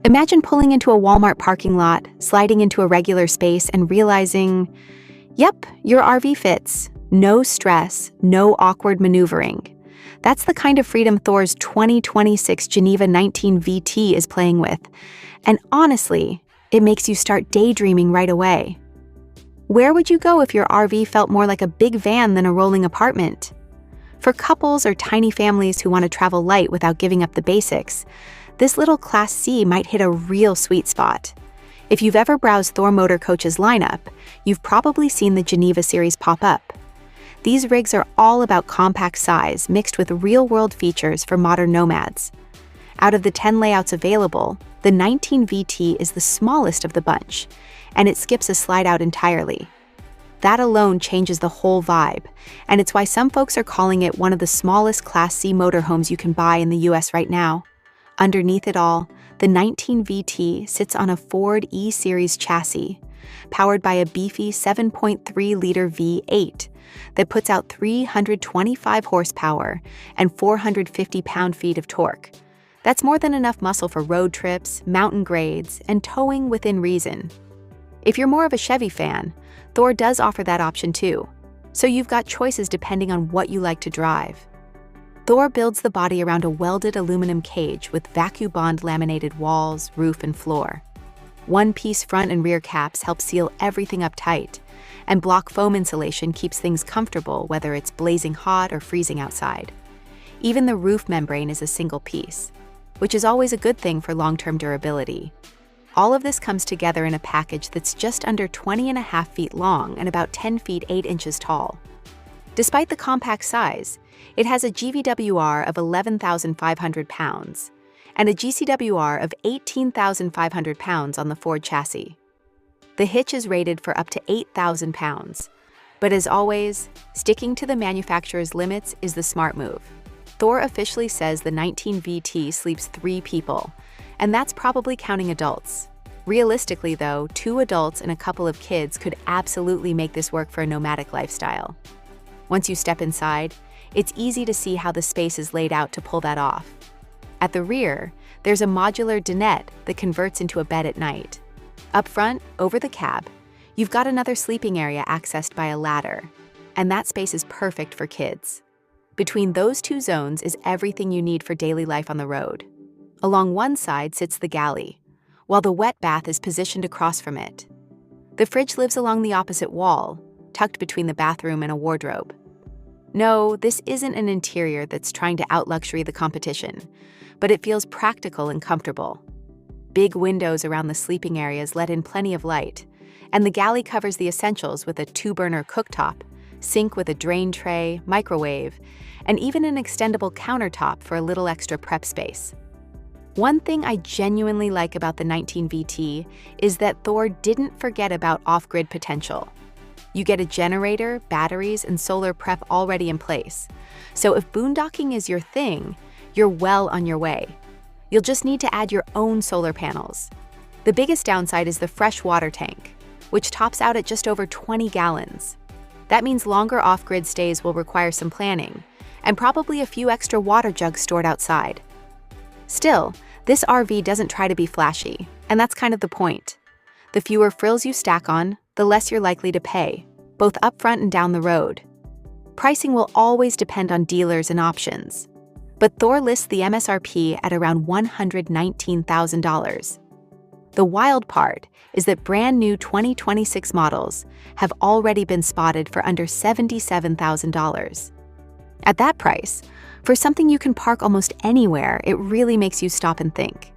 Imagine pulling into a Walmart parking lot, sliding into a regular space, and realizing, yep, your RV fits. No stress, no awkward maneuvering. That's the kind of freedom Thor's 2026 Geneva 19 VT is playing with. And honestly, it makes you start daydreaming right away. Where would you go if your RV felt more like a big van than a rolling apartment? For couples or tiny families who want to travel light without giving up the basics, this little Class C might hit a real sweet spot. If you've ever browsed Thor Motor Coach's lineup, you've probably seen the Geneva series pop up. These rigs are all about compact size mixed with real-world features for modern nomads. Out of the 10 layouts available, the 19 VT is the smallest of the bunch, and it skips a slide-out entirely. That alone changes the whole vibe, and it's why some folks are calling it one of the smallest Class C motorhomes you can buy in the US right now. Underneath it all, the 19 VT sits on a Ford E-Series chassis, powered by a beefy 7.3-liter V8 that puts out 325 horsepower and 450 pound-feet of torque. That's more than enough muscle for road trips, mountain grades, and towing within reason. If you're more of a Chevy fan, Thor does offer that option too, so you've got choices depending on what you like to drive. Thor builds the body around a welded aluminum cage with vacuum bond laminated walls, roof, and floor. One-piece front and rear caps help seal everything up tight, and block foam insulation keeps things comfortable whether it's blazing hot or freezing outside. Even the roof membrane is a single piece, which is always a good thing for long-term durability. All of this comes together in a package that's just under 20.5 feet long and about 10 feet 8 inches tall. Despite the compact size, it has a GVWR of 11,500 pounds and a GCWR of 18,500 pounds on the Ford chassis. The hitch is rated for up to 8,000 pounds, but as always, sticking to the manufacturer's limits is the smart move. Thor officially says the 19 VT sleeps 3 people, and that's probably counting adults. Realistically though, 2 adults and a couple of kids could absolutely make this work for a nomadic lifestyle. Once you step inside, it's easy to see how the space is laid out to pull that off. At the rear, there's a modular dinette that converts into a bed at night. Up front, over the cab, you've got another sleeping area accessed by a ladder, and that space is perfect for kids. Between those 2 zones is everything you need for daily life on the road. Along one side sits the galley, while the wet bath is positioned across from it. The fridge lives along the opposite wall, tucked between the bathroom and a wardrobe. No, this isn't an interior that's trying to out-luxury the competition, but it feels practical and comfortable. Big windows around the sleeping areas let in plenty of light, and the galley covers the essentials with a 2-burner cooktop, sink with a drain tray, microwave, and even an extendable countertop for a little extra prep space. One thing I genuinely like about the 19 VT is that Thor didn't forget about off-grid potential. You get a generator, batteries, and solar prep already in place. So if boondocking is your thing, you're well on your way. You'll just need to add your own solar panels. The biggest downside is the fresh water tank, which tops out at just over 20 gallons. That means longer off-grid stays will require some planning, and probably a few extra water jugs stored outside. Still, this RV doesn't try to be flashy, and that's kind of the point. The fewer frills you stack on, the less you're likely to pay, both upfront and down the road. Pricing will always depend on dealers and options, but Thor lists the MSRP at around $119,000. The wild part is that brand new 2026 models have already been spotted for under $77,000. At that price, for something you can park almost anywhere, it really makes you stop and think.